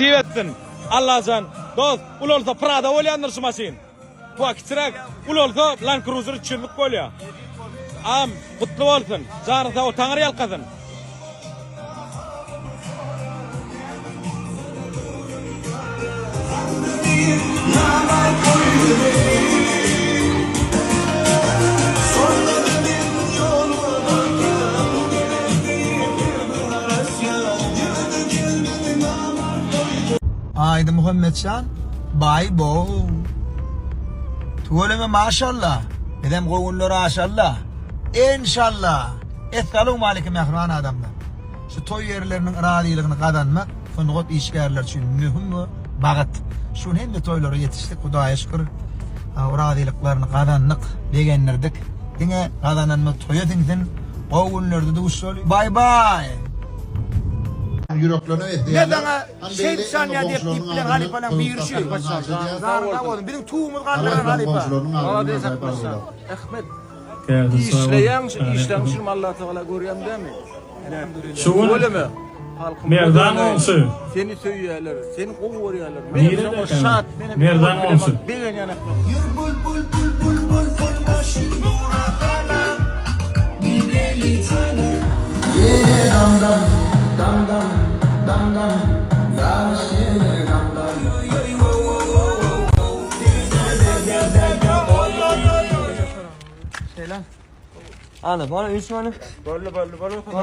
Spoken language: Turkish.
diýetsin. Allahjan dost, ulolsa Prada bolýandyrsmasyň. Bu kiçirek ulolsa Land Cruiser çyrlyk bolýar. Am kutlu bolsun. Jany sag o taňry ýalkasyn. Haydi Muhammedcan, bay bo. Tuğuleme maşallah. Edem koğunları aşallah. İnşallah. Esselamu aleyküm mehriban adamlar. Şu toy yerlerinin iradiliğini kazanmak, fındık işgärler için mühim bagat. Şun hem de toylara yetiştik, Hudaýa şükür. Iradiliklerini kazandık, degenlerdik. Dine kazananma toya dinsin, koğunlarda da usul. Bay bay. Yüreklerine etti. Ne bana şey saniye deyip iple Halifa'nın bir yürüyüşü. Zarına oldum. Benim tuğumuz kandıran Halifa. Ahmet. İşleyen, işlemişim Allah Teala görüyorum değil mi? Şuun Öyle mi? merdan olsun. Seni söyüyorlar, seni kovuyorlar. Nerede Benim şahat, benim merdan olsun. Benim yana. Ana bana 3 tane. Böyle.